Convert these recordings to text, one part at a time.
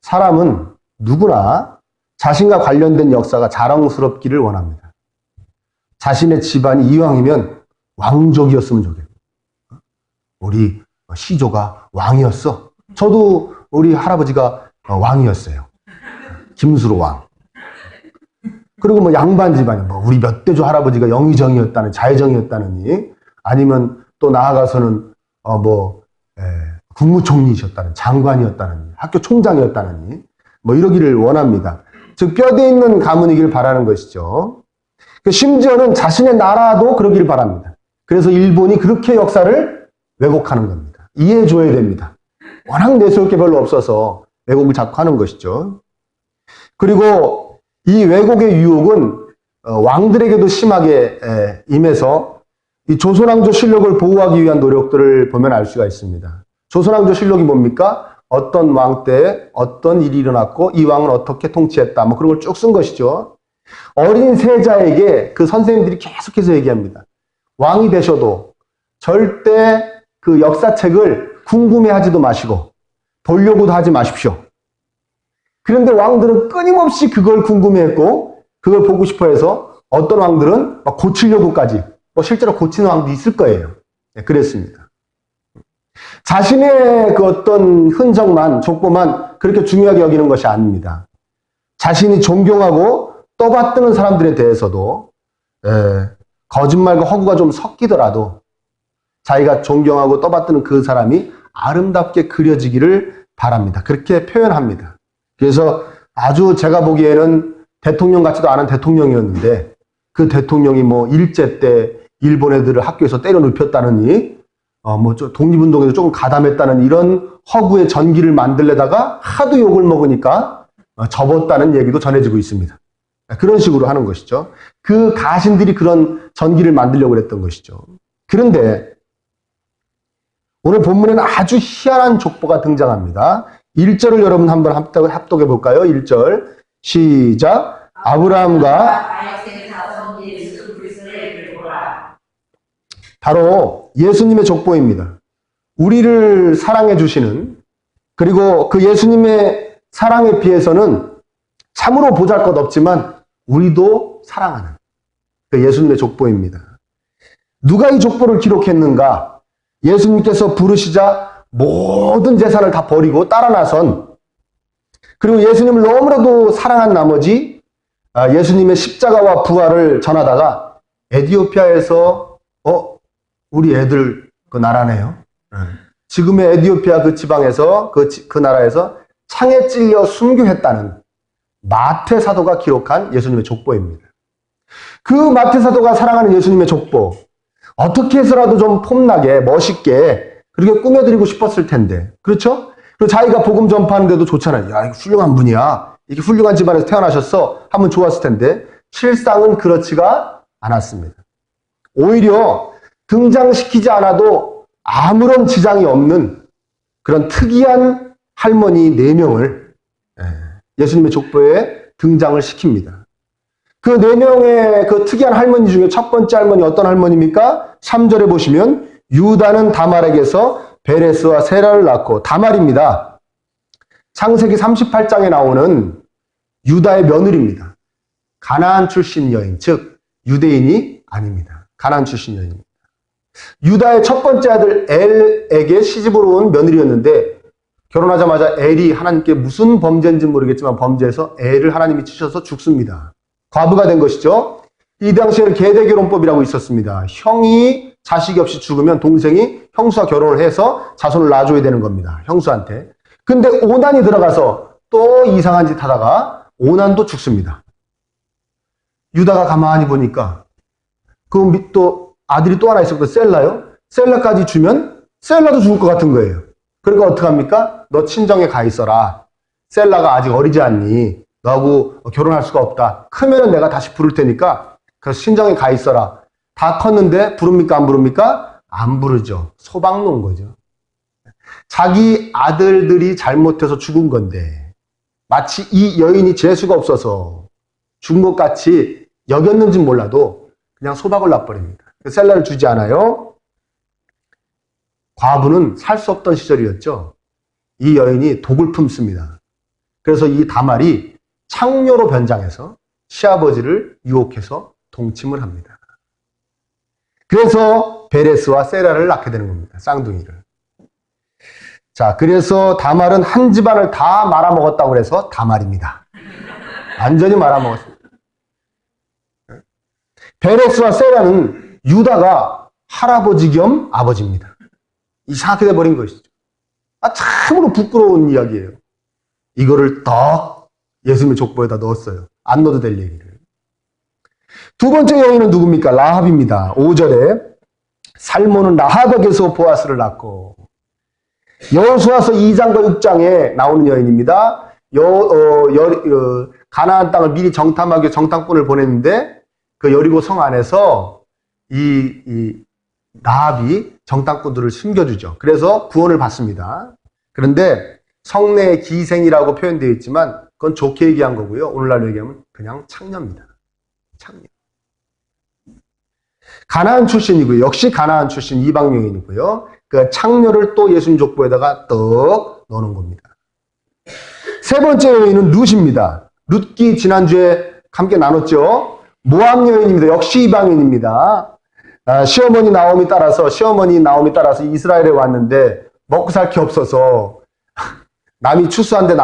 사람은 누구나 자신과 관련된 역사가 자랑스럽기를 원합니다. 자신의 집안이 이왕이면 왕족이었으면 좋겠어요. 우리 시조가 왕이었어. 저도 우리 할아버지가 왕이었어요. 김수로 왕. 그리고 뭐 양반 집안이 뭐 우리 몇 대조 할아버지가 영의정이었다는, 자의정이었다느니, 아니면 또 나아가서는 국무총리이셨다는, 장관이었다느니, 학교 총장이었다느니, 뭐 이러기를 원합니다. 즉 뼈대 있는 가문이길 바라는 것이죠. 심지어는 자신의 나라도 그러기를 바랍니다. 그래서 일본이 그렇게 역사를 왜곡하는 겁니다. 이해해줘야 됩니다. 워낙 내세울 게 별로 없어서 왜곡을 자꾸 하는 것이죠. 그리고 이 왜곡의 유혹은 왕들에게도 심하게 임해서 이 조선왕조 실록을 보호하기 위한 노력들을 보면 알 수가 있습니다. 조선왕조 실록이 뭡니까? 어떤 왕 때에 어떤 일이 일어났고 이 왕은 어떻게 통치했다. 뭐 그런 걸 쭉 쓴 것이죠. 어린 세자에게 그 선생님들이 계속해서 얘기합니다. 왕이 되셔도 절대 그 역사책을 궁금해하지도 마시고 보려고도 하지 마십시오. 그런데 왕들은 끊임없이 그걸 궁금해했고 그걸 보고 싶어해서 어떤 왕들은 막 고치려고까지, 실제로 고치는 왕도 있을 거예요. 네, 그랬습니다. 자신의 그 어떤 흔적만, 족보만 그렇게 중요하게 여기는 것이 아닙니다. 자신이 존경하고 떠받드는 사람들에 대해서도 거짓말과 허구가 좀 섞이더라도 자기가 존경하고 떠받드는 그 사람이 아름답게 그려지기를 바랍니다. 그렇게 표현합니다. 그래서 아주 제가 보기에는 대통령 같지도 않은 대통령이었는데 그 대통령이 뭐 일제 때 일본 애들을 학교에서 때려 눕혔다느니 독립운동에도 조금 가담했다는 이런 허구의 전기를 만들려다가 하도 욕을 먹으니까 접었다는 얘기도 전해지고 있습니다. 그런 식으로 하는 것이죠. 그 가신들이 그런 전기를 만들려고 했던 것이죠. 그런데 오늘 본문에는 아주 희한한 족보가 등장합니다. 1절을 여러분 한번 합독해 볼까요? 1절 시작. 아브라함과 바로 예수님의 족보입니다. 우리를 사랑해 주시는, 그리고 그 예수님의 사랑에 비해서는 참으로 보잘것없지만 우리도 사랑하는 그 예수님의 족보입니다. 누가 이 족보를 기록했는가? 예수님께서 부르시자 모든 재산을 다 버리고 따라 나선, 그리고 예수님을 너무나도 사랑한 나머지 예수님의 십자가와 부활을 전하다가 에티오피아에서 우리 애들 그 나라네요. 지금의 에티오피아 그 지방에서 그 나라에서 창에 찔려 순교했다는 마태 사도가 기록한 예수님의 족보입니다. 그 마태 사도가 사랑하는 예수님의 족보, 어떻게 해서라도 좀 폼나게 멋있게 그렇게 꾸며드리고 싶었을 텐데, 그렇죠? 그리고 자기가 복음 전파하는데도 좋잖아요. 야, 이거 훌륭한 분이야. 이렇게 훌륭한 집안에서 태어나셨어. 하면 좋았을 텐데 실상은 그렇지가 않았습니다. 오히려 등장시키지 않아도 아무런 지장이 없는 그런 특이한 할머니 4명을 예수님의 족보에 등장을 시킵니다. 그 4명의 그 특이한 할머니 중에 첫 번째 할머니 어떤 할머니입니까? 3절에 보시면 유다는 다말에게서 베레스와 세라를 낳고, 다말입니다. 창세기 38장에 나오는 유다의 며느리입니다. 가나안 출신 여인, 즉 유대인이 아닙니다. 가나안 출신 여인입니다. 유다의 첫 번째 아들 엘에게 시집으로 온 며느리였는데 결혼하자마자 엘이 하나님께 무슨 범죄인지 모르겠지만 범죄해서 엘을 하나님이 치셔서 죽습니다. 과부가 된 것이죠. 이 당시에는 계대결혼법이라고 있었습니다. 형이 자식이 없이 죽으면 동생이 형수와 결혼을 해서 자손을 낳아줘야 되는 겁니다. 형수한테. 근데 오난이 들어가서 또 이상한 짓 하다가 오난도 죽습니다. 유다가 가만히 보니까 그 또 아들이 또 하나 있었거든. 셀라요. 셀라까지 주면 셀라도 죽을 것 같은 거예요. 그러니까 어떡합니까? 너 친정에 가 있어라. 셀라가 아직 어리지 않니? 너하고 결혼할 수가 없다. 크면은 내가 다시 부를 테니까 그래서 친정에 가 있어라. 다 컸는데 부릅니까? 안 부릅니까? 안 부르죠. 소박 놓은 거죠. 자기 아들들이 잘못해서 죽은 건데 마치 이 여인이 재수가 없어서 죽은 것 같이 여겼는지 몰라도 그냥 소박을 놔버립니다. 셀라를 주지 않아요. 과부는 살 수 없던 시절이었죠. 이 여인이 독을 품습니다. 그래서 이 다말이 창녀로 변장해서 시아버지를 유혹해서 동침을 합니다. 그래서 베레스와 세라를 낳게 되는 겁니다. 쌍둥이를. 자, 그래서 다말은 한 집안을 다 말아먹었다고 해서 다말입니다. 완전히 말아먹었습니다. 베레스와 세라는 유다가 할아버지 겸 아버지입니다. 이상하게 돼버린 것이죠. 참으로 부끄러운 이야기예요. 이거를 딱 예수님의 족보에다 넣었어요. 안 넣어도 될 얘기를. 두 번째 여인은 누굽니까? 라합입니다. 5절에 살몬은 라합에게서 보아스를 낳고, 여호수아서 2장과 6장에 나오는 여인입니다. 가나안 땅을 미리 정탐하기 위해 정탐꾼을 보냈는데 그 여리고 성 안에서 이 라합이 정탐꾼들을 숨겨주죠. 그래서 구원을 받습니다. 그런데 성내의 기생이라고 표현되어 있지만 그건 좋게 얘기한 거고요. 오늘날로 얘기하면 그냥 창녀입니다. 창녀. 가나안 출신이고요. 역시 가나안 출신 이방 여인이고요. 그 창녀를 또 예수님 족보에다가 떡 넣는 겁니다. 세 번째 여인은 룻입니다. 룻기 지난주에 함께 나눴죠. 모압 여인입니다. 역시 이방인입니다. 시어머니 나옴이 따라서 이스라엘에 왔는데 먹고 살 게 없어서 남이 추수한데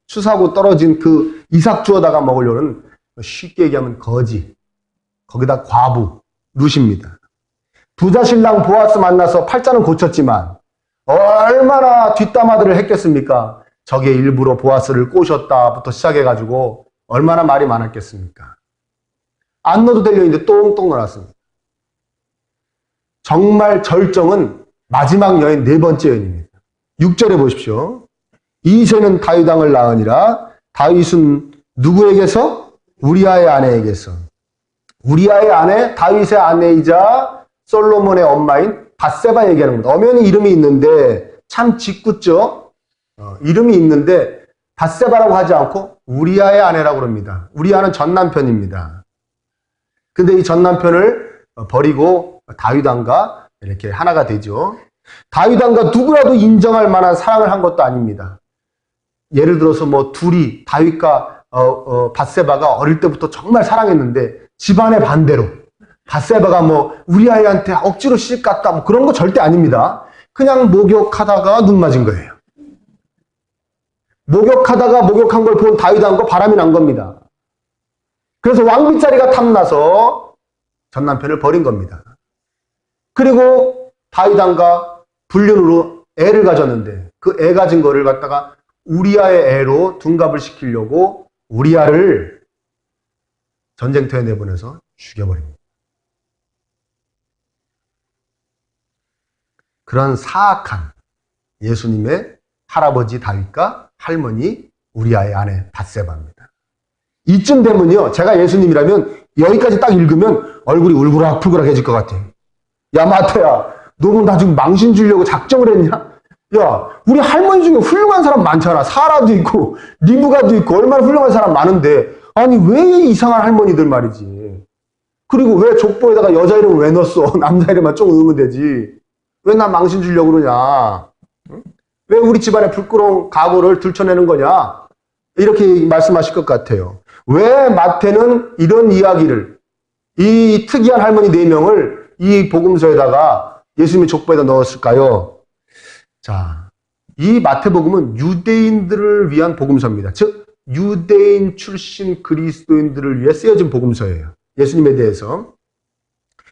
추수하고 떨어진 그 이삭 주워다가 먹으려는, 쉽게 얘기하면 거지, 거기다 과부 룻입니다. 부자 신랑 보아스 만나서 팔자는 고쳤지만 얼마나 뒷담화들을 했겠습니까? 저게 일부러 보아스를 꼬셨다부터 시작해가지고 얼마나 말이 많았겠습니까? 안 넣어도 될 여인인데 똥똥 넣어놨습니다. 정말 절정은 마지막 여인, 네 번째 여인입니다. 6절에 보십시오. 이새는 다윗 왕을 낳으니라. 다윗은 누구에게서? 우리아의 아내에게서. 우리아의 아내, 다윗의 아내이자 솔로몬의 엄마인 밧세바 얘기하는 겁니다. 엄연히 이름이 있는데 참 짓궂죠? 이름이 있는데 밧세바라고 하지 않고 우리아의 아내라고 합니다. 우리아는 전 남편입니다. 근데 이 전 남편을 버리고 다윗 왕과 이렇게 하나가 되죠. 다윗 왕과 누구라도 인정할 만한 사랑을 한 것도 아닙니다. 예를 들어서 둘이 다윗과 밧세바가 어릴 때부터 정말 사랑했는데 집안의 반대로 밧세바가 우리 아이한테 억지로 시집 갔다 그런 거 절대 아닙니다. 그냥 목욕하다가 눈 맞은 거예요. 목욕하다가 목욕한 걸 본 다윗 왕과 바람이 난 겁니다. 그래서 왕비자리가 탐나서 전 남편을 버린 겁니다. 그리고 다윗 왕과 불륜으로 애를 가졌는데 그 애 가진 거를 갖다가 우리아의 애로 둔갑을 시키려고 우리아를 전쟁터에 내보내서 죽여버립니다. 그런 사악한 예수님의 할아버지 다윗과 할머니 우리아의 아내 밧세바입니다. 이쯤 되면요, 제가 예수님이라면 여기까지 딱 읽으면 얼굴이 울그락불그락해질 것 같아요. 야 마태야, 너는 나 지금 망신 주려고 작정을 했냐? 야, 우리 할머니 중에 훌륭한 사람 많잖아. 사라도 있고 리브가도 있고 얼마나 훌륭한 사람 많은데 아니 왜 이상한 할머니들 말이지. 그리고 왜 족보에다가 여자 이름 왜 넣었어? 남자 이름만 좀 넣으면 되지. 왜 나 망신 주려고 그러냐? 왜 우리 집안의 부끄러운 각오를 들춰내는 거냐? 이렇게 말씀하실 것 같아요. 왜 마태는 이런 이야기를, 이 특이한 할머니 4명을 이 복음서에다가 예수님의 족보에다 넣었을까요? 자, 이 마태복음은 유대인들을 위한 복음서입니다. 즉 유대인 출신 그리스도인들을 위해 쓰여진 복음서예요. 예수님에 대해서.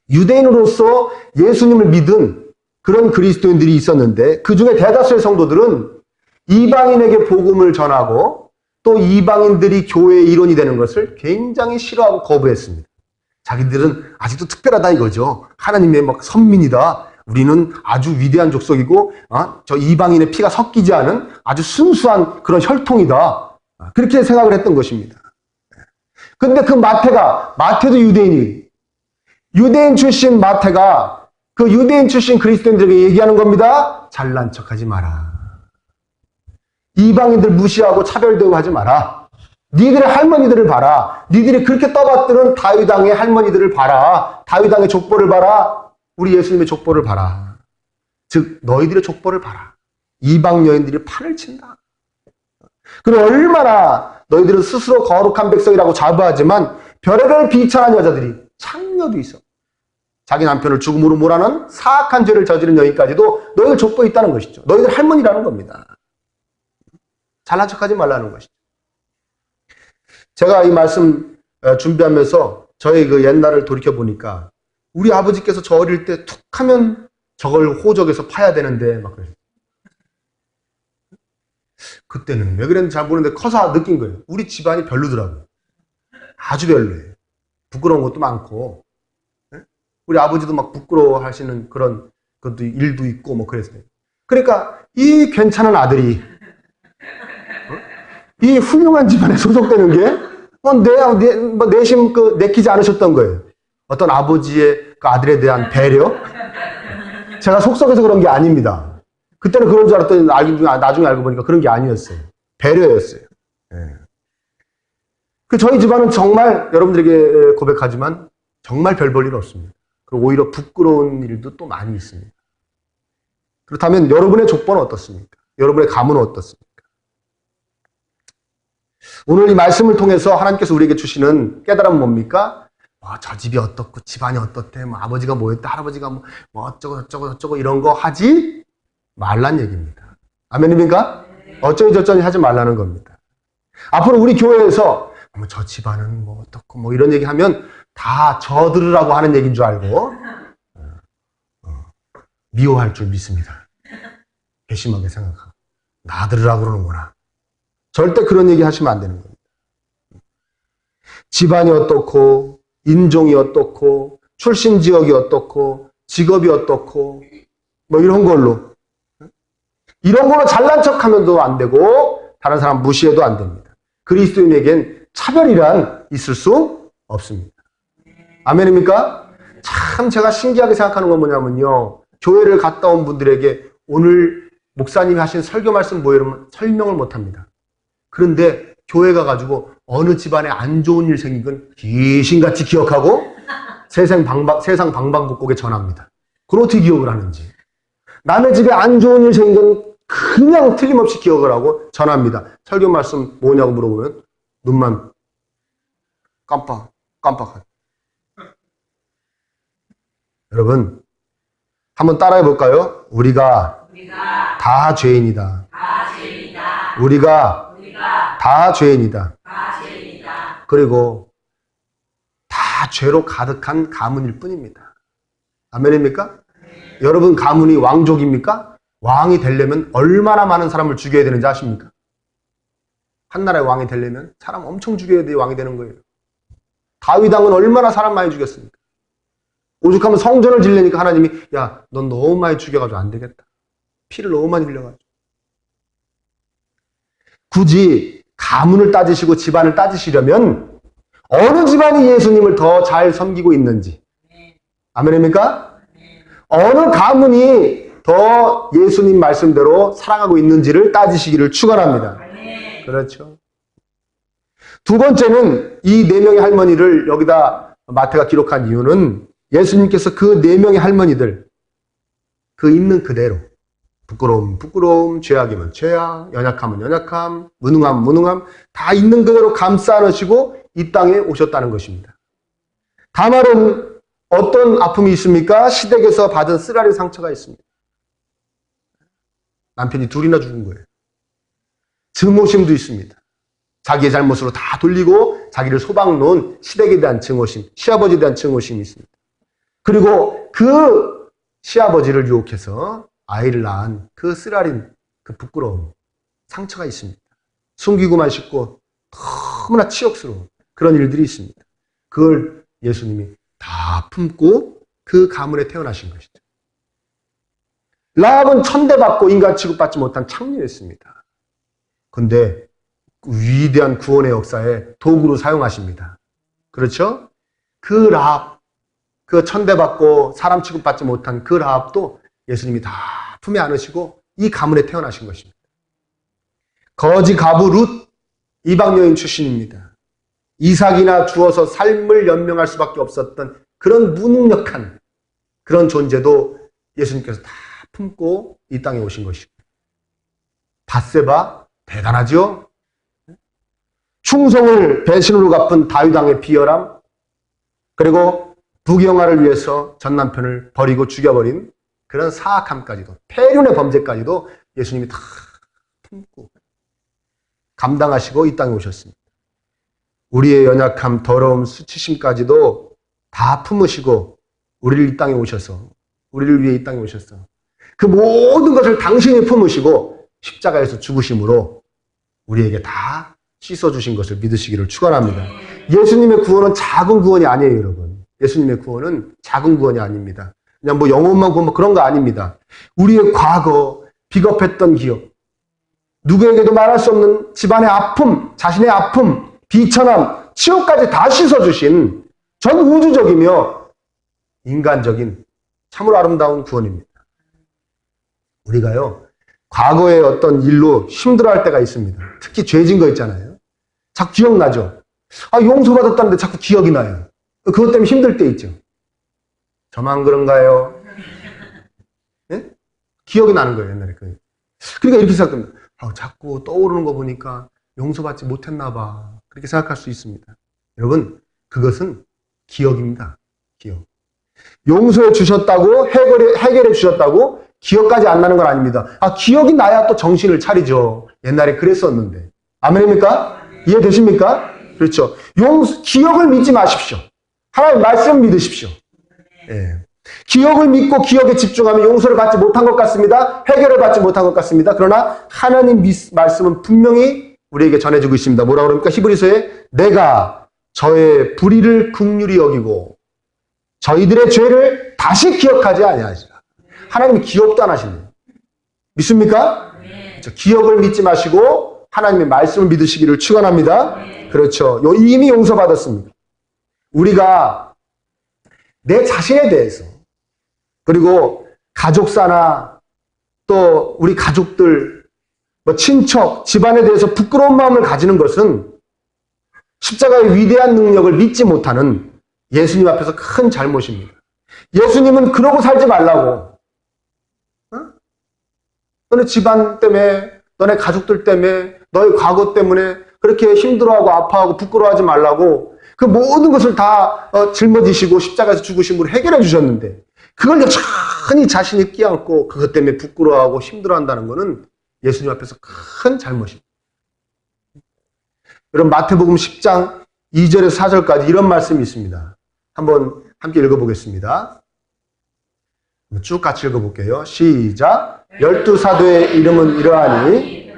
유대인으로서 예수님을 믿은 그런 그리스도인들이 있었는데 그 중에 대다수의 성도들은 이방인에게 복음을 전하고 또 이방인들이 교회의 일원이 되는 것을 굉장히 싫어하고 거부했습니다. 자기들은 아직도 특별하다 이거죠. 하나님의 선민이다. 우리는 아주 위대한 족속이고 저 이방인의 피가 섞이지 않은 아주 순수한 그런 혈통이다. 그렇게 생각을 했던 것입니다. 근데 그 마태도 유대인 출신 마태가 그 유대인 출신 그리스도인들에게 얘기하는 겁니다. 잘난 척하지 마라. 이방인들 무시하고 차별 대우하지 마라. 니들의 할머니들을 봐라. 니들이 그렇게 떠받드는 다윗 왕의 할머니들을 봐라. 다윗 왕의 족보를 봐라. 우리 예수님의 족보를 봐라. 즉 너희들의 족보를 봐라. 이방 여인들이 판을 친다. 그리고 얼마나 너희들은 스스로 거룩한 백성이라고 자부하지만 별의별 비천한 여자들이 창녀도 있어. 자기 남편을 죽음으로 몰아넣은 사악한 죄를 저지른 여인까지도 너희들 족보에 있다는 것이죠. 너희들 할머니라는 겁니다. 잘난 척하지 말라는 것이죠. 제가 이 말씀 준비하면서 저의 그 옛날을 돌이켜보니까 우리 아버지께서 저 어릴 때 툭 하면 저걸 호적에서 파야 되는데 막 그래요. 그때는 왜 그랬는지 잘 모르는데 커서 느낀 거예요. 우리 집안이 별로더라고요. 아주 별로예요. 부끄러운 것도 많고 우리 아버지도 막 부끄러워 하시는 그런 것도 일도 있고 뭐 그랬어요. 그러니까 이 괜찮은 아들이 이 훌륭한 집안에 소속되는 게 내심 내키지 않으셨던 거예요. 어떤 아버지의 그 아들에 대한 배려? 제가 속썩여서 그런 게 아닙니다. 그때는 그런 줄 알았더니 나중에 알고 보니까 그런 게 아니었어요. 배려였어요. 저희 집안은 정말 여러분들에게 고백하지만 정말 별 볼 일 없습니다. 그리고 오히려 부끄러운 일도 또 많이 있습니다. 그렇다면 여러분의 족보는 어떻습니까? 여러분의 가문은 어떻습니까? 오늘 이 말씀을 통해서 하나님께서 우리에게 주시는 깨달음은 뭡니까? 저 집이 어떻고 집안이 어떻대, 아버지가 뭐였다, 할아버지가 뭐 어쩌고 이런 거 하지 말란 얘기입니다. 아멘입니까? 어쩌니 저쩌니 하지 말라는 겁니다. 앞으로 우리 교회에서 저 집안은 뭐 어떻고 이런 얘기하면 다 저 들으라고 하는 얘기인 줄 알고 미워할 줄 믿습니다. 괘씸하게 생각하고 나 들으라고 그러는구나. 절대 그런 얘기 하시면 안 되는 겁니다. 집안이 어떻고 인종이 어떻고 출신 지역이 어떻고 직업이 어떻고 이런 걸로 잘난 척하면도 안 되고 다른 사람 무시해도 안 됩니다. 그리스도인에겐 차별이란 있을 수 없습니다. 아멘입니까? 참 제가 신기하게 생각하는 건 뭐냐면요. 교회를 갔다 온 분들에게 오늘 목사님이 하신 설교 말씀 이러면 설명을 못합니다. 그런데 교회 가가지고 어느 집안에 안 좋은 일 생긴 건 귀신같이 기억하고 세상 방방곡곡에 전합니다. 그걸 어떻게 기억을 하는지. 남의 집에 안 좋은 일 생긴 건 그냥 틀림없이 기억을 하고 전합니다. 설교 말씀 뭐냐고 물어보면 눈만 깜빡하죠. 여러분 한번 따라해 볼까요? 우리가 다 죄인이다. 우리가 다 죄인이다. 그리고 다 죄로 가득한 가문일 뿐입니다. 아멘입니까? 여러분 가문이 왕족입니까? 왕이 되려면 얼마나 많은 사람을 죽여야 되는지 아십니까? 한 나라의 왕이 되려면 사람 엄청 죽여야 돼 왕이 되는 거예요. 다윗 왕은 얼마나 사람 많이 죽였습니까? 오죽하면 성전을 지으려니까 하나님이 야, 넌 너무 많이 죽여가지고 안 되겠다. 피를 너무 많이 흘려가지고. 굳이 가문을 따지시고 집안을 따지시려면 어느 집안이 예수님을 더 잘 섬기고 있는지. 아멘입니까? 어느 가문이 더 예수님 말씀대로 살아가고 있는지를 따지시기를 축원합니다. 그렇죠. 두 번째는 이 네 명의 할머니를 여기다 마태가 기록한 이유는 예수님께서 그 네 명의 할머니들 그 있는 그대로 부끄러움, 죄악이면 죄악, 연약함은 연약함, 무능함 다 있는 그대로 감싸 안으시고 이 땅에 오셨다는 것입니다. 다말은 어떤 아픔이 있습니까? 시댁에서 받은 쓰라린 상처가 있습니다. 남편이 둘이나 죽은 거예요. 증오심도 있습니다. 자기의 잘못으로 다 돌리고 자기를 소방 놓은 시댁에 대한 증오심, 시아버지에 대한 증오심이 있습니다. 그리고 그 시아버지를 유혹해서 아이를 낳은 그 쓰라린 그 부끄러움, 상처가 있습니다. 숨기고만 싶고 너무나 치욕스러운 그런 일들이 있습니다. 그걸 예수님이 다 품고 그 가문에 태어나신 것이죠. 라합은 천대받고 인간 취급받지 못한 창녀였습니다. 그런데 위대한 구원의 역사에 도구로 사용하십니다. 그렇죠? 그 라합, 그 천대받고 사람 취급받지 못한 그 라합도 예수님이 다 품에 안으시고 이 가문에 태어나신 것입니다. 거지 가부 룻, 이방 여인 출신입니다. 이삭이나 주어서 삶을 연명할 수밖에 없었던 그런 무능력한 그런 존재도 예수님께서 다 품고 이 땅에 오신 것이고, 밧세바 대단하죠? 충성을 배신으로 갚은 다윗 왕의 비열함, 그리고 부경화를 위해서 전 남편을 버리고 죽여버린 그런 사악함까지도, 폐륜의 범죄까지도 예수님이 다 품고 감당하시고 이 땅에 오셨습니다. 우리의 연약함, 더러움, 수치심까지도 다 품으시고 우리를 이 땅에 오셔서, 우리를 위해 이 땅에 오셔서 그 모든 것을 당신이 품으시고 십자가에서 죽으심으로 우리에게 다 씻어주신 것을 믿으시기를 축원합니다. 예수님의 구원은 작은 구원이 아니에요, 여러분. 예수님의 구원은 작은 구원이 아닙니다. 그냥 뭐 영혼만 구원 그런 거 아닙니다. 우리의 과거, 비겁했던 기억, 누구에게도 말할 수 없는 집안의 아픔, 자신의 아픔, 비천함, 치욕까지 다 씻어주신 전 우주적이며 인간적인 참으로 아름다운 구원입니다. 우리가요, 과거의 어떤 일로 힘들어할 때가 있습니다. 특히 죄진 거 있잖아요. 자꾸 기억나죠? 아, 용서받았다는데 자꾸 기억이 나요. 그것 때문에 힘들 때 있죠. 저만 그런가요? 네? 기억이 나는 거예요, 옛날에. 그러니까 이렇게 생각합니다. 아, 자꾸 떠오르는 거 보니까 용서받지 못했나 봐. 그렇게 생각할 수 있습니다. 여러분, 그것은 기억입니다. 기억. 용서해 주셨다고, 해결해 주셨다고 기억까지 안 나는 건 아닙니다. 아, 기억이 나야 또 정신을 차리죠. 옛날에 그랬었는데. 아멘입니까? 이해되십니까? 그렇죠. 기억을 믿지 마십시오. 하나님 말씀 믿으십시오. 예. 기억을 믿고 기억에 집중하면 용서를 받지 못한 것 같습니다. 해결을 받지 못한 것 같습니다. 그러나 하나님 말씀은 분명히 우리에게 전해주고 있습니다. 뭐라고 그럽니까? 히브리서에 내가 저의 불의를 긍휼히 여기고 저희들의 죄를 다시 기억하지 아니하시라. 하나님이 기억도 안 하시네요. 믿습니까? 그렇죠. 기억을 믿지 마시고 하나님의 말씀을 믿으시기를 축원합니다. 그렇죠. 이미 용서받았습니다. 우리가 내 자신에 대해서, 그리고 가족사나 또 우리 가족들, 친척, 집안에 대해서 부끄러운 마음을 가지는 것은 십자가의 위대한 능력을 믿지 못하는 예수님 앞에서 큰 잘못입니다. 예수님은 그러고 살지 말라고. 너네 집안 때문에, 너네 가족들 때문에, 너의 과거 때문에 그렇게 힘들어하고 아파하고 부끄러워하지 말라고 그 모든 것을 다 짊어지시고 십자가에서 죽으심으로 해결해 주셨는데, 그걸 여전히 자신이 끼안고 그것 때문에 부끄러워하고 힘들어한다는 것은 예수님 앞에서 큰 잘못입니다. 여러분, 마태복음 10장 2절에서 4절까지 이런 말씀이 있습니다. 한번 함께 읽어보겠습니다. 쭉 같이 읽어볼게요. 시작. 12사도의 이름은 이러하니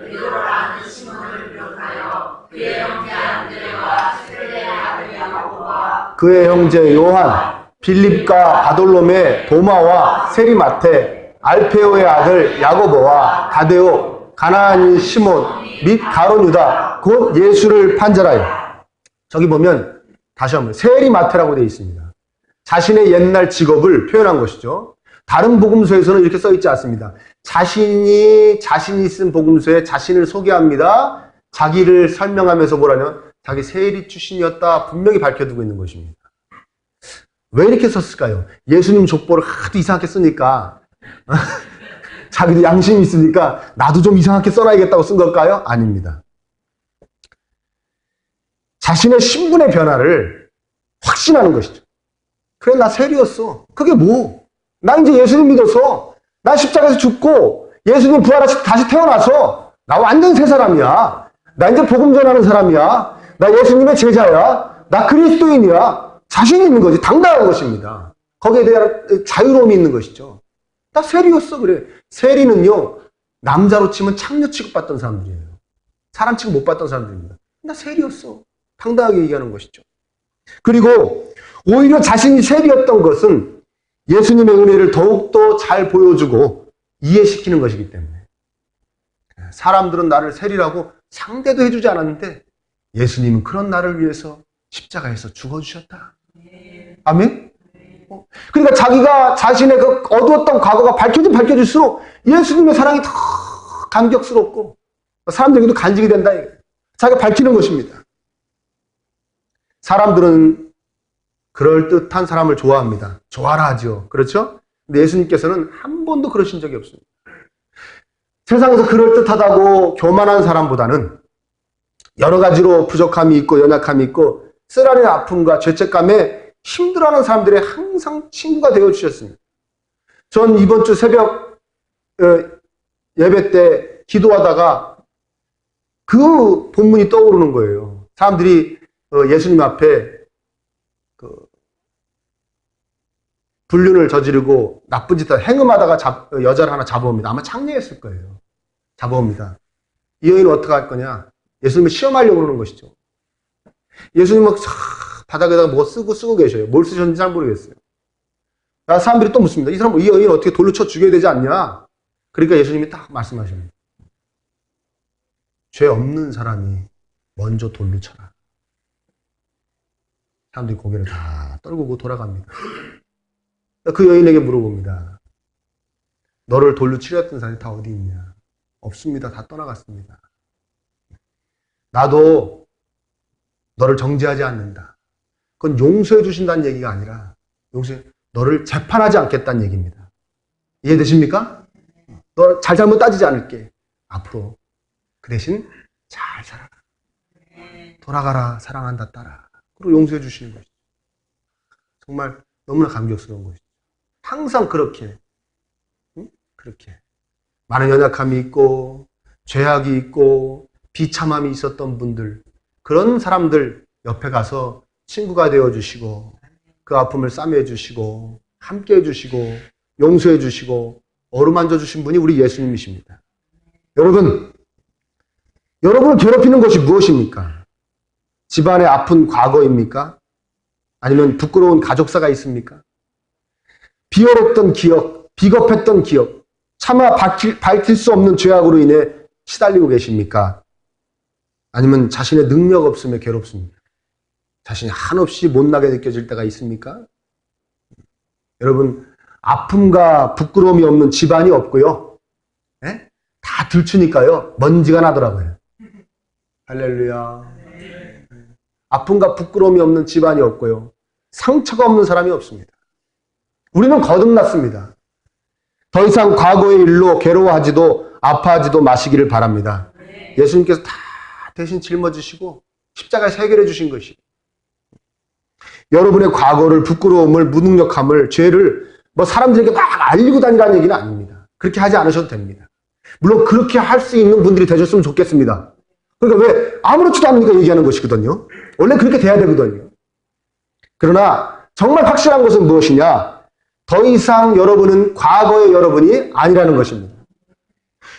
그의 형제 요한, 빌립과 바돌로메, 도마와 세리마테, 알페오의 아들 야고보와 다데오, 가나안인 시몬 및 가룟 유다 곧 예수를 판결하여. 저기 보면 다시 한번 세리마테라고 되어 있습니다. 자신의 옛날 직업을 표현한 것이죠. 다른 복음서에서는 이렇게 써 있지 않습니다. 자신이 쓴 복음서에 자신을 소개합니다. 자기를 설명하면서 뭐라면 자기 세리 출신이었다 분명히 밝혀두고 있는 것입니다. 왜 이렇게 썼을까요? 예수님 족보를 하도 이상하게 쓰니까 자기도 양심이 있으니까 나도 좀 이상하게 써놔야겠다고 쓴 걸까요? 아닙니다. 자신의 신분의 변화를 확신하는 것이죠. 그래, 나 세리였어. 그게 뭐? 나 이제 예수님 믿었어. 나 십자가에서 죽고 예수님 부활하시 다시 태어나서 나 완전 새 사람이야. 나 이제 복음 전하는 사람이야. 나 예수님의 제자야. 나 그리스도인이야. 자신 있는 거지. 당당한 것입니다. 거기에 대한 자유로움이 있는 것이죠. 나 세리였어. 그래. 세리는요, 남자로 치면 창녀 취급받던 사람들이에요. 사람 취급 못 받던 사람들입니다. 나 세리였어. 당당하게 얘기하는 것이죠. 그리고 오히려 자신이 세리였던 것은 예수님의 은혜를 더욱더 잘 보여주고 이해시키는 것이기 때문에 사람들은 나를 세리라고 상대도 해주지 않았는데 예수님은 그런 나를 위해서 십자가에서 죽어주셨다. 아멘? 그러니까 자기가 자신의 그 어두웠던 과거가 밝혀질수록 예수님의 사랑이 더 감격스럽고 사람들에게도 간직이 된다. 자기가 밝히는 것입니다. 사람들은 그럴듯한 사람을 좋아합니다. 좋아라 하죠. 그렇죠? 근데 예수님께서는 한 번도 그러신 적이 없습니다. 세상에서 그럴듯하다고 교만한 사람보다는 여러 가지로 부족함이 있고 연약함이 있고 쓰라린 아픔과 죄책감에 힘들어하는 사람들의 항상 친구가 되어주셨습니다. 전 이번 주 새벽 예배 때 기도하다가 그 본문이 떠오르는 거예요. 사람들이 예수님 앞에 불륜을 저지르고 나쁜 짓을 행음하다가 여자를 하나 잡아옵니다. 아마 창녀였을 거예요. 잡아옵니다. 이 여인은 어떻게 할 거냐? 예수님을 시험하려고 그러는 것이죠. 예수님 막 바닥에다가 뭐 쓰고 계셔요. 뭘 쓰셨는지 잘 모르겠어요. 사람들이 또 묻습니다. 이 여인 어떻게 돌로 쳐 죽여야 되지 않냐? 그러니까 예수님이 딱 말씀하십니다. 죄 없는 사람이 먼저 돌로 쳐라. 사람들이 고개를 다 떨구고 돌아갑니다. 그 여인에게 물어봅니다. 너를 돌로 치렸던 사람이 다 어디 있냐? 없습니다. 다 떠나갔습니다. 나도 너를 정죄하지 않는다. 그건 용서해 주신다는 얘기가 아니라 너를 재판하지 않겠다는 얘기입니다. 이해되십니까? 너 잘못 따지지 않을게. 앞으로 그 대신 잘 살아라. 돌아가라. 사랑한다. 따라. 그리고 용서해 주시는 것이죠. 정말 너무나 감격스러운 것이죠. 항상 그렇게 많은 연약함이 있고 죄악이 있고 비참함이 있었던 분들, 그런 사람들 옆에 가서 친구가 되어주시고 그 아픔을 싸매해 주시고 함께 해주시고 용서해 주시고 어루만져 주신 분이 우리 예수님이십니다. 여러분을 괴롭히는 것이 무엇입니까? 집안의 아픈 과거입니까? 아니면 부끄러운 가족사가 있습니까? 비어렸던 기억, 비겁했던 기억, 차마 밝힐 수 없는 죄악으로 인해 시달리고 계십니까? 아니면 자신의 능력 없음에 괴롭습니까? 자신이 한없이 못나게 느껴질 때가 있습니까? 여러분, 아픔과 부끄러움이 없는 집안이 없고요. 네? 다 들추니까요. 먼지가 나더라고요. 할렐루야. 아픔과 부끄러움이 없는 집안이 없고요. 상처가 없는 사람이 없습니다. 우리는 거듭났습니다. 더 이상 과거의 일로 괴로워하지도 아파하지도 마시기를 바랍니다. 예수님께서 다 대신 짊어지시고 십자가에서 해결해 주신 것이 여러분의 과거를, 부끄러움을, 무능력함을, 죄를 사람들에게 막 알리고 다니라는 얘기는 아닙니다. 그렇게 하지 않으셔도 됩니다. 물론 그렇게 할 수 있는 분들이 되셨으면 좋겠습니다. 그러니까 왜 아무렇지도 않으니까 얘기하는 것이거든요. 원래 그렇게 돼야 되거든요. 그러나 정말 확실한 것은 무엇이냐? 더 이상 여러분은 과거의 여러분이 아니라는 것입니다.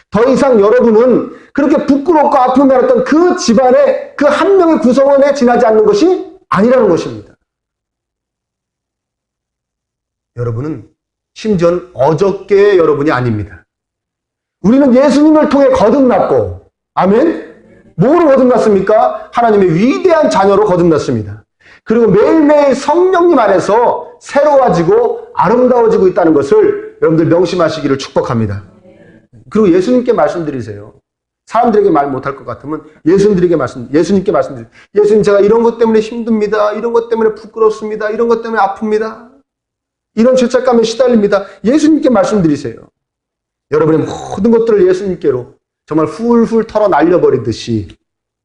더 이상 여러분은 그렇게 부끄럽고 아픔을 알았던 그 집안의 그 한 명의 구성원에 지나지 않는 것이 아니라는 것입니다. 여러분은 심지어는 어저께의 여러분이 아닙니다. 우리는 예수님을 통해 거듭났고, 아멘? 뭐로 거듭났습니까? 하나님의 위대한 자녀로 거듭났습니다. 그리고 매일매일 성령님 안에서 새로워지고 아름다워지고 있다는 것을 여러분들 명심하시기를 축복합니다. 그리고 예수님께 말씀드리세요. 사람들에게 말 못할 것 같으면 예수님께 말씀드리세요. 예수님, 제가 이런 것 때문에 힘듭니다. 이런 것 때문에 부끄럽습니다. 이런 것 때문에 아픕니다. 이런 죄책감에 시달립니다. 예수님께 말씀드리세요. 여러분의 모든 것들을 예수님께로 정말 훌훌 털어 날려버리듯이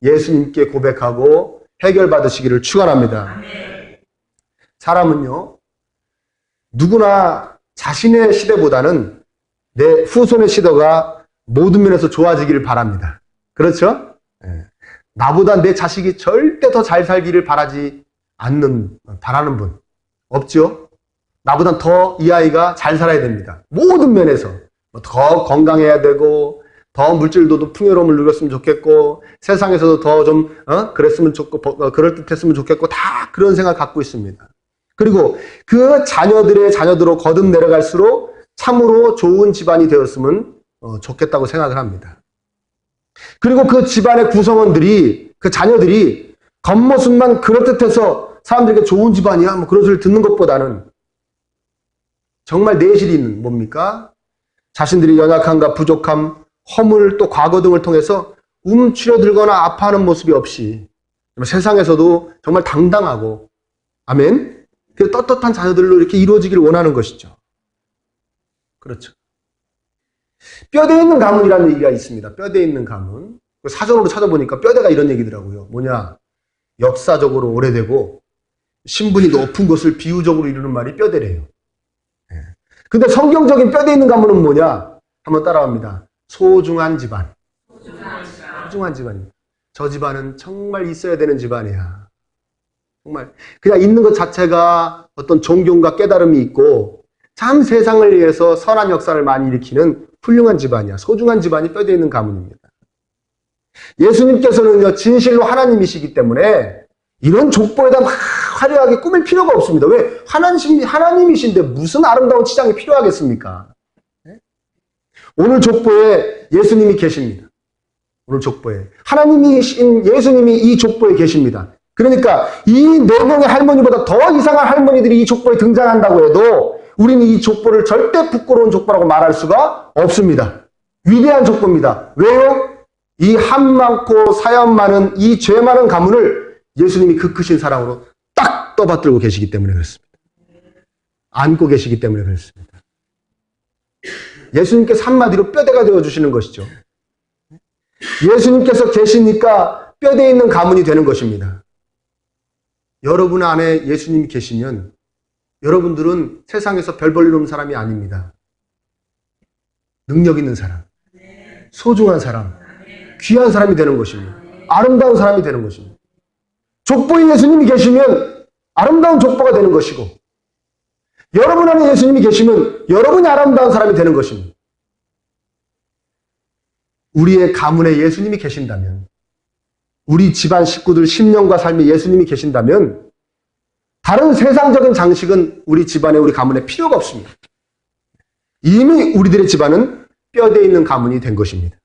예수님께 고백하고 해결받으시기를 축원합니다. 사람은요, 누구나 자신의 시대보다는 내 후손의 시대가 모든 면에서 좋아지기를 바랍니다. 그렇죠? 나보다 내 자식이 절대 더 잘 살기를 바라는 분 없죠? 나보다 더 이 아이가 잘 살아야 됩니다. 모든 면에서 더 건강해야 되고, 더 물질도 풍요로움을 누렸으면 좋겠고, 세상에서도 더 좀 그랬으면 좋고, 그럴듯했으면 좋겠고, 다 그런 생각 갖고 있습니다. 그리고 그 자녀들의 자녀들로 거듭 내려갈수록 참으로 좋은 집안이 되었으면 좋겠다고 생각을 합니다. 그리고 그 집안의 구성원들이, 그 자녀들이 겉모습만 그럴듯해서 사람들에게 좋은 집안이야 그런 소리를 듣는 것보다는 정말 내실이 있는 뭡니까? 자신들이 연약함과 부족함, 허물, 또 과거 등을 통해서 움츠려들거나 아파하는 모습이 없이 세상에서도 정말 당당하고, 아멘? 그 떳떳한 자녀들로 이렇게 이루어지기를 원하는 것이죠. 그렇죠. 뼈대 있는 가문이라는 얘기가 있습니다. 뼈대 있는 가문. 사전으로 찾아보니까 뼈대가 이런 얘기더라고요. 뭐냐? 역사적으로 오래되고 신분이 높은 것을 비유적으로 이루는 말이 뼈대래요. 근데 성경적인 뼈대 있는 가문은 뭐냐? 한번 따라합니다. 소중한 집안. 소중한 집안입니다. 저 집안은 정말 있어야 되는 집안이야. 정말 그냥 있는 것 자체가 어떤 존경과 깨달음이 있고 참 세상을 위해서 선한 역사를 많이 일으키는 훌륭한 집안이야. 소중한 집안이 뼈대 있는 가문입니다. 예수님께서는요, 진실로 하나님이시기 때문에 이런 족보에다 막 화려하게 꾸밀 필요가 없습니다. 왜? 하나님이신데 무슨 아름다운 치장이 필요하겠습니까? 오늘 족보에 예수님이 계십니다. 오늘 족보에. 하나님이신 예수님이 이 족보에 계십니다. 그러니까 이 4명의 할머니보다 더 이상한 할머니들이 이 족보에 등장한다고 해도 우리는 이 족보를 절대 부끄러운 족보라고 말할 수가 없습니다. 위대한 족보입니다. 왜요? 이 한 많고 사연 많은 이 죄 많은 가문을 예수님이 그 크신 사랑으로 딱 떠받들고 계시기 때문에 그렇습니다. 안고 계시기 때문에 그렇습니다. 예수님께서 한마디로 뼈대가 되어주시는 것이죠. 예수님께서 계시니까 뼈대 있는 가문이 되는 것입니다. 여러분 안에 예수님이 계시면 여러분들은 세상에서 별 볼 일 없는 사람이 아닙니다. 능력 있는 사람, 소중한 사람, 귀한 사람이 되는 것입니다. 아름다운 사람이 되는 것입니다. 족보에 예수님이 계시면 아름다운 족보가 되는 것이고 여러분 안에 예수님이 계시면 여러분이 아름다운 사람이 되는 것입니다. 우리의 가문에 예수님이 계신다면 우리 집안 식구들 심령과 삶에 예수님이 계신다면 다른 세상적인 장식은 우리 집안에 우리 가문에 필요가 없습니다. 이미 우리들의 집안은 뼈대 있는 가문이 된 것입니다.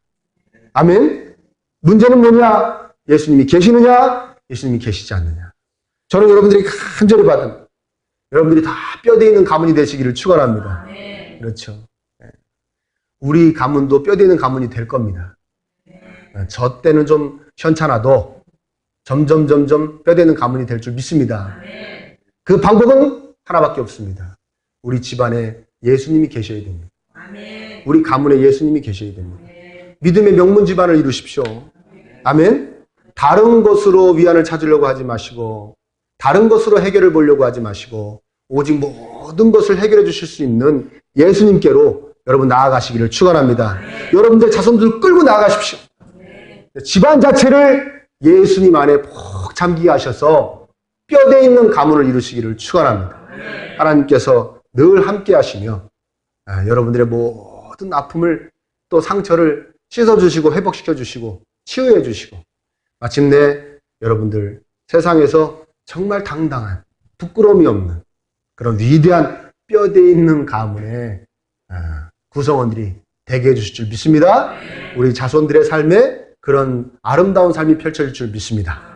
아멘. 문제는 뭐냐? 예수님이 계시느냐? 예수님이 계시지 않느냐? 저는 여러분들이 간절히 받은 여러분들이 다 뼈대 있는 가문이 되시기를 축원합니다. 그렇죠. 우리 가문도 뼈대 있는 가문이 될 겁니다. 저 때는 좀 현찮아도 점점 뼈대 있는 가문이 될 줄 믿습니다. 그 방법은 하나밖에 없습니다. 우리 집안에 예수님이 계셔야 됩니다. 우리 가문에 예수님이 계셔야 됩니다. 믿음의 명문 집안을 이루십시오. 아멘. 다른 것으로 위안을 찾으려고 하지 마시고 다른 것으로 해결을 보려고 하지 마시고 오직 모든 것을 해결해 주실 수 있는 예수님께로 여러분 나아가시기를 축원합니다. 여러분들 자손들 끌고 나아가십시오. 집안 자체를 예수님 안에 푹 잠기게 하셔서 뼈대 있는 가문을 이루시기를 축원합니다. 하나님께서 늘 함께 하시며 여러분들의 모든 아픔을 또 상처를 씻어주시고 회복시켜주시고 치유해주시고 마침내 여러분들 세상에서 정말 당당한 부끄러움이 없는 그런 위대한 뼈대 있는 가문의 구성원들이 되게 해주실 줄 믿습니다. 우리 자손들의 삶에 그런 아름다운 삶이 펼쳐질 줄 믿습니다.